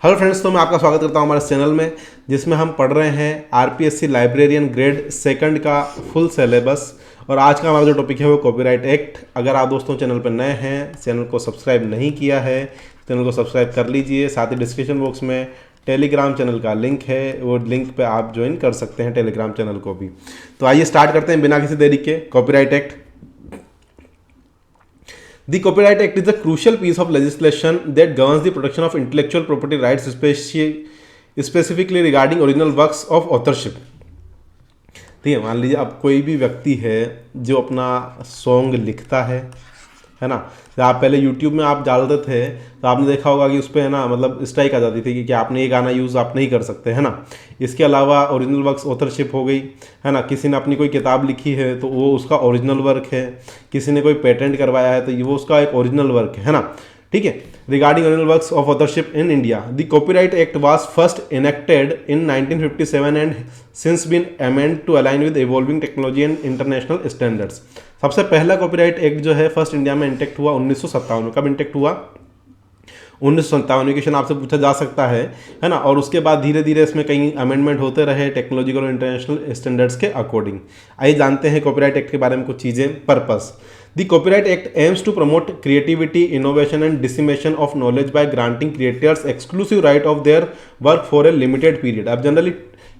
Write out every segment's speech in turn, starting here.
Hello friends, तो मैं आपका स्वागत करता हूं हमारे चैनल में, जिसमें हम पढ़ रहे हैं आरपीएससी लाइब्रेरियन ग्रेड सेकंड का फुल सिलेबस। और आज का हमारा जो टॉपिक है वो कॉपीराइट एक्ट। अगर आप दोस्तों चैनल पर नए हैं, चैनल को सब्सक्राइब नहीं किया है, चैनल को सब्सक्राइब कर लीजिए। साथ ही डिस्क्रिप्शन बॉक्स में टेलीग्राम चैनल का लिंक है, वो लिंक पे आप ज्वाइन कर सकते हैं टेलीग्राम चैनल को भी। तो आइए स्टार्ट करते हैं बिना किसी देरी के। Copyright act. The Copyright Act is a crucial piece of legislation that governs the protection of intellectual property rights, specifically regarding original works of authorship। ठीक है, मान लीजिए अब कोई भी व्यक्ति है जो अपना सॉन्ग लिखता है ना। तो आप पहले YouTube में आप डालते थे तो आपने देखा होगा कि उस पर है ना, मतलब स्ट्राइक आ जाती थी कि आपने ये गाना यूज़ आप नहीं कर सकते, है ना। इसके अलावा ओरिजिनल वर्क्स ऑथरशिप हो गई, है ना। किसी ने अपनी कोई किताब लिखी है तो वो उसका ओरिजिनल वर्क है। किसी ने कोई पेटेंट करवाया है तो ये वो उसका एक ओरिजिनल वर्क है ना। ठीक है। Regarding original works of authorship in India, the copyright act was first enacted in 1957 and since been amend to align with evolving technology and international standards. सबसे पहला कॉपीराइट एक्ट जो है फर्स्ट इंडिया में intact हुआ 1957 में। कब intact हुआ? 1957। Question आपसे पूछा जा सकता है ना। और उसके बाद धीरे धीरे इसमें कई अमेंडमेंट होते रहे टेक्नोलॉजिकल और इंटरनेशनल स्टैंडर्ड्स के अकॉर्डिंग। आइए जानते हैं कॉपीराइट एक्ट के बारे में कुछ चीज़ें। Purpose: The Copyright Act aims to promote creativity, innovation and dissemination of knowledge by granting creators exclusive right of their work for a limited period। अब जनरली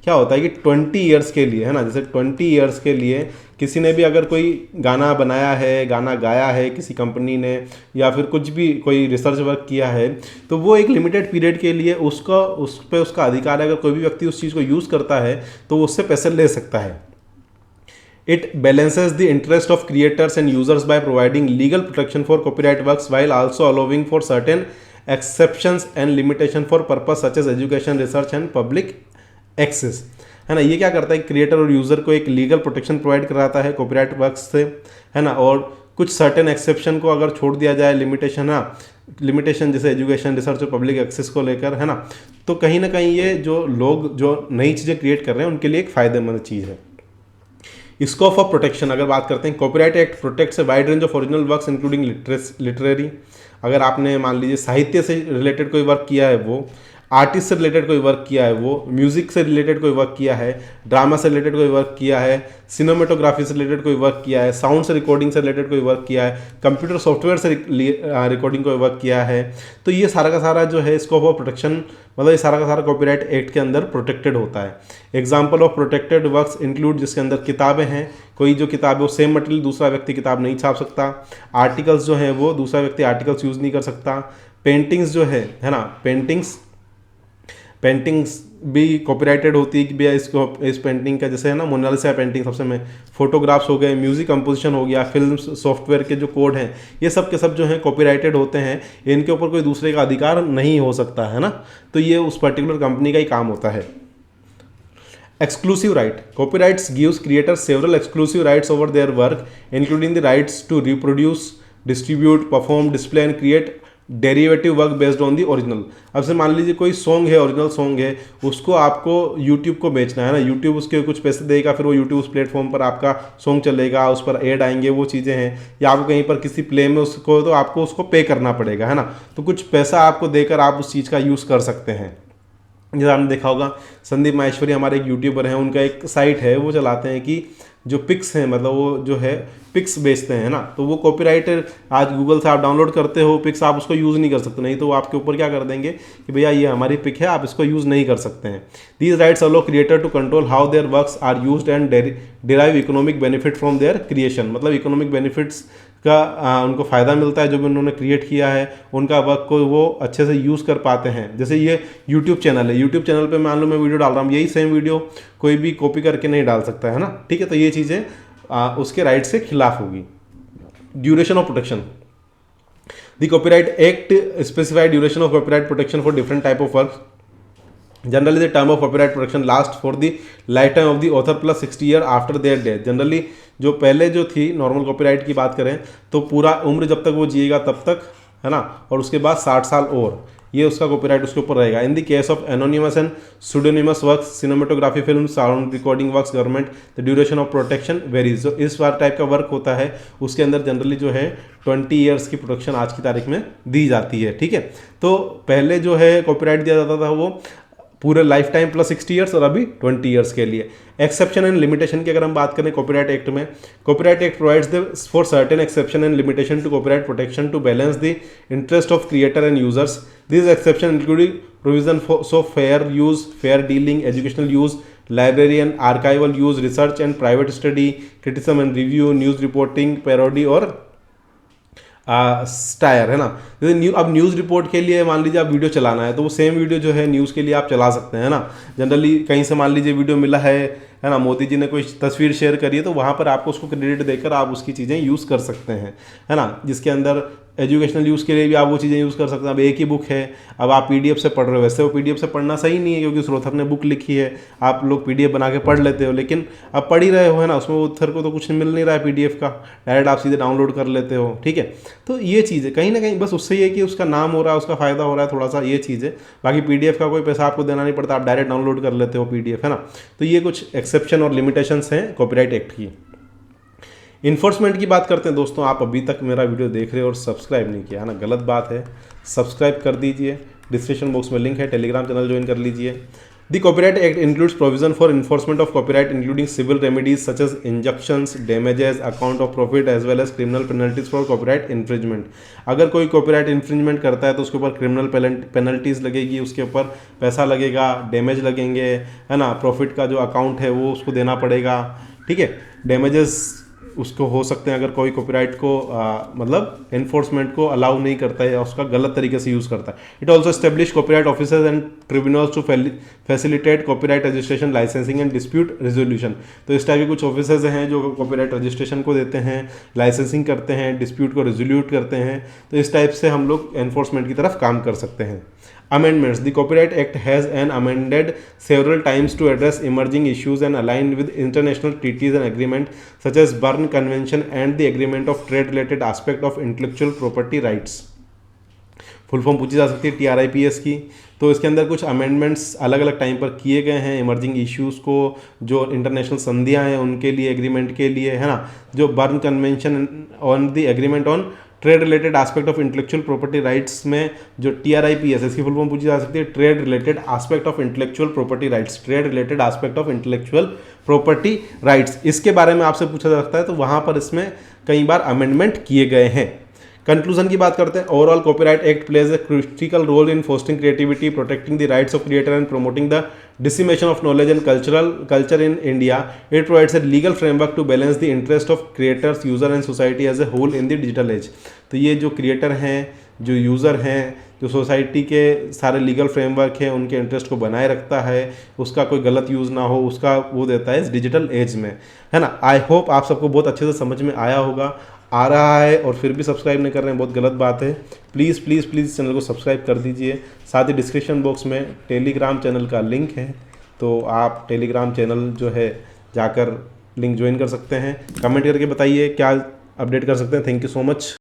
क्या होता है कि 20 ईयर्स के लिए, है ना, जैसे 20 ईयर्स के लिए किसी ने भी अगर कोई गाना बनाया है, गाना गाया है किसी कंपनी ने, या फिर कुछ भी कोई रिसर्च वर्क किया है, तो वो एक लिमिटेड पीरियड के लिए उसका उस पर उसका अधिकार है। अगर कोई भी व्यक्ति उस चीज़ को यूज़ करता है तो वो उससे पैसे ले सकता है। It balances the interest of creators and users by providing legal protection for copyright works while also allowing for certain exceptions and limitation for purpose such as education, research and public access। है ना। ये क्या करता है, creator और user को एक legal protection provide कराता है कॉपीराइट वर्क्स से, है ना। और कुछ सर्टेन एक्सेप्शन को अगर छोड़ दिया जाए, लिमिटेशन है, लिमिटेशन जैसे एजुकेशन, रिसर्च और पब्लिक एक्सेस को लेकर, है ना। तो कहीं ना कहीं ये जो लोग जो नई चीज़ें क्रिएट कर रहे हैं उनके लिए एक फ़ायदेमंद चीज़ है। स्कोप ऑफ प्रोटेक्शन अगर बात करते हैं, copyright act protects a wide range of original works including literary. अगर आपने मान लीजिए साहित्य से रिलेटेड कोई वर्क किया है, वो आर्टिस्ट से रिलेटेड कोई वर्क किया है, वो म्यूजिक से रिलेटेड कोई वर्क किया है, ड्रामा से रिलेटेड कोई वर्क किया है, सिनेमेटोग्राफी से रिलेटेड कोई वर्क किया है, साउंड से रिकॉर्डिंग से रिलेटेड कोई वर्क किया है, कंप्यूटर सॉफ्टवेयर से रिकॉर्डिंग कोई वर्क किया है, तो ये सारा का सारा जो है स्कोप ऑफ प्रोटेक्शन, मतलब ये सारा का सारा कॉपीराइट एक्ट के अंदर प्रोटेक्टेड होता है। Example of protected works include, जिसके अंदर किताबें हैं, कोई जो किताब है वो सेम मटेरियल दूसरा व्यक्ति किताब नहीं छाप सकता। आर्टिकल्स जो हैं वो दूसरा व्यक्ति आर्टिकल्स यूज़ नहीं कर सकता। पेंटिंग्स जो है ना, पेंटिंग्स भी कॉपीराइटेड होती है कि भैया इसको इस पेंटिंग का, जैसे है ना मोनालिसा पेंटिंग सबसे में, फोटोग्राफ्स हो गए, म्यूजिक कंपोजिशन हो गया, फिल्म सॉफ्टवेयर के जो कोड हैं, ये सब के सब जो हैं कॉपीराइटेड होते हैं। इनके ऊपर कोई दूसरे का अधिकार नहीं हो सकता, है ना। तो ये उस पर्टिकुलर कंपनी का ही काम होता है। Exclusive right: copyrights gives creators several exclusive rights over their work including the rights to reproduce, distribute, perform, display and create derivative work based on the original. अब से मान लीजिए कोई सॉन्ग है, ओरिजिनल सॉन्ग है, उसको आपको यूट्यूब को बेचना है ना, यूट्यूब उसके कुछ पैसे देगा, फिर वो यूट्यूब उस प्लेटफॉर्म पर आपका सॉन्ग चलेगा, उस पर ऐड आएंगे, वो चीज़ें हैं। या आपको कहीं पर किसी प्ले में उसको, तो आपको उसको पे करना पड़ेगा, है ना। तो कुछ पैसा आपको देकर आप उस चीज़ का यूज़ कर सकते हैं। जैसे आपने देखा होगा, संदीप माहेश्वरी हमारे एक यूट्यूबर हैं, उनका एक साइट है, वो चलाते हैं कि जो पिक्स हैं, मतलब वो जो है पिक्स बेचते हैं ना, तो वो कॉपीराइट आज गूगल से आप डाउनलोड करते हो पिक्स, आप उसको यूज़ नहीं कर सकते, नहीं तो वो आपके ऊपर क्या कर देंगे कि भैया ये हमारी पिक है, आप इसको यूज़ नहीं कर सकते हैं। These rights allow creator to control how their works are used and derive economic benefit from their creation. मतलब इकोनॉमिक बेनिफिट्स का उनको फ़ायदा मिलता है, जो भी उन्होंने क्रिएट किया है उनका वर्क को वो अच्छे से यूज़ कर पाते हैं। जैसे ये यूट्यूब चैनल है, यूट्यूब चैनल पे मान लो मैं वीडियो डाल रहा हूँ, यही सेम वीडियो कोई भी कॉपी करके नहीं डाल सकता, है ना। ठीक है, तो ये चीज़ें उसके राइट से खिलाफ होगी। Duration of protection: the copyright act specified duration of copyright protection for different type of work. Generally the term of copyright protection last for the life time of the author plus 60 year after their death. Generally जो पहले जो थी normal copyright की बात करें तो पूरा उम्र जब तक वो जिएगा तब तक, है ना, और उसके बाद 60 साल और। ये उसका कॉपीराइट उसके ऊपर रहेगा। In the case of anonymous and pseudonymous works, cinematography film, sound recording works, government, the duration of protection varies. जो इस बार टाइप का वर्क होता है उसके अंदर जनरली जो है 20 ईयर्स की प्रोटेक्शन आज की तारीख में दी जाती है, ठीक है। तो पहले जो है कॉपीराइट दिया जाता था वो पूरे लाइफ टाइम प्लस 60 ईयर्स और अभी 20 ईयर्स के लिए। एक्सेप्शन एंड लिमिटेशन की अगर हम बात करें कॉपीराइट एक्ट में, copyright act provides the for certain exception and limitation to copyright protection to balance the interest of creator and users. This exception including provision for fair use, fair dealing, educational use, library and archival use, research and private study, criticism and review, news reporting, parody और satire, है ना। जैसे अब news report के लिए मान लीजिए आप वीडियो चलाना है तो वो सेम वीडियो जो है न्यूज़ के लिए आप चला सकते हैं ना। जनरली कहीं से मान लीजिए वीडियो मिला है ना, मोदी जी ने कोई तस्वीर शेयर करी है तो वहाँ पर आपको उसको क्रेडिट देकर आप उसकी चीज़ें यूज़ कर सकते हैं, है ना। जिसके अंदर एजुकेशनल यूज़ के लिए भी आप वो चीज़ें यूज़ कर सकते हैं। अब एक ही बुक है, अब आप पीडीएफ से पढ़ रहे हो, वैसे वो पीडीएफ से पढ़ना सही नहीं है क्योंकि उस ऑथर ने बुक लिखी है, आप लोग पीडीएफ बना के पढ़ लेते हो, लेकिन अब पढ़ ही रहे हो, है ना। उसमें ऑथर को तो कुछ मिल नहीं रहा है पीडीएफ का, डायरेक्ट आप सीधे डाउनलोड कर लेते हो, ठीक है। तो ये चीज़ है कहीं ना कहीं, बस उससे ये कि उसका नाम हो रहा है, उसका फ़ायदा हो रहा है थोड़ा सा, ये चीज़ है। बाकी पीडीएफ का कोई पैसा आपको देना नहीं पड़ता, आप डायरेक्ट डाउनलोड कर लेते हो पीडीएफ, है ना। तो ये कुछ एक्सेप्शन और लिमिटेशंस हैं कॉपीराइट एक्ट की। इन्फोर्समेंट की बात करते हैं दोस्तों। आप अभी तक मेरा वीडियो देख रहे हो और सब्सक्राइब नहीं किया, है ना, गलत बात है। सब्सक्राइब कर दीजिए, डिस्क्रिप्शन बॉक्स में लिंक है, टेलीग्राम चैनल ज्वाइन कर लीजिए। The copyright act includes provision for enforcement of copyright including civil remedies such as injunctions, damages, account of profit as well as criminal penalties for copyright infringement. अगर कोई copyright infringement करता है तो उसके ऊपर criminal penalties लगेगी, उसके ऊपर पैसा लगेगा, डैमेज लगेंगे, है ना। प्रॉफिट का जो अकाउंट है वो उसको देना पड़ेगा, ठीक है। डैमेजेस उसको हो सकते हैं अगर कोई कॉपीराइट को मतलब एनफोर्समेंट को अलाउ नहीं करता है या उसका गलत तरीके से यूज़ करता है। It also establish copyright officers and tribunals to facilitate copyright registration, licensing and dispute resolution. तो इस टाइप के कुछ ऑफिसर्स हैं जो कॉपीराइट रजिस्ट्रेशन को देते हैं, लाइसेंसिंग करते हैं, डिस्प्यूट को रेजोल्यूट करते हैं। तो इस टाइप से हम लोग एनफोर्समेंट की तरफ काम कर सकते हैं। Amendments. The Copyright Act has been amended several times to address emerging issues and align with international treaties and agreements such as Berne Convention and the Agreement of Trade-related Aspect of Intellectual Property Rights. Full form पूछी जा सकती है TRIPS की। तो इसके अंदर कुछ amendments अलग अलग टाइम पर किए गए हैं इमर्जिंग इश्यूज़ को, जो इंटरनेशनल संधियाँ हैं उनके लिए, एग्रीमेंट के लिए, है ना। जो burn convention on the agreement on trade related aspect of intellectual property rights में जो TRIPS, इसकी फुल फॉर्म पूछी जा सकती है trade related aspect of intellectual property rights, trade related aspect of intellectual property rights, इसके बारे में आपसे पूछा जा सकता है। तो वहाँ पर इसमें कई बार अमेंडमेंट किए गए हैं। कंक्लूजन की बात करते हैं। Overall copyright act plays a critical role in fostering creativity, protecting the rights of creator and promoting the dissemination of knowledge and culture in India. It provides a legal framework to balance the interest of creators, user and society as a whole in the digital age. तो ये जो creator हैं, जो user हैं, जो society के सारे legal framework हैं, उनके इंटरेस्ट को बनाए रखता है, उसका कोई गलत यूज़ ना हो, उसका वो देता है इस डिजिटल एज में, है ना। आई होप आप सबको बहुत अच्छे से समझ में आया होगा। आ रहा है और फिर भी सब्सक्राइब नहीं कर रहे हैं, बहुत गलत बात है। प्लीज़ प्लीज़ प्लीज़ चैनल को सब्सक्राइब कर दीजिए। साथ ही डिस्क्रिप्शन बॉक्स में टेलीग्राम चैनल का लिंक है, तो आप टेलीग्राम चैनल जो है जाकर लिंक ज्वाइन कर सकते हैं। कमेंट करके बताइए क्या अपडेट कर सकते हैं। Thank you so much.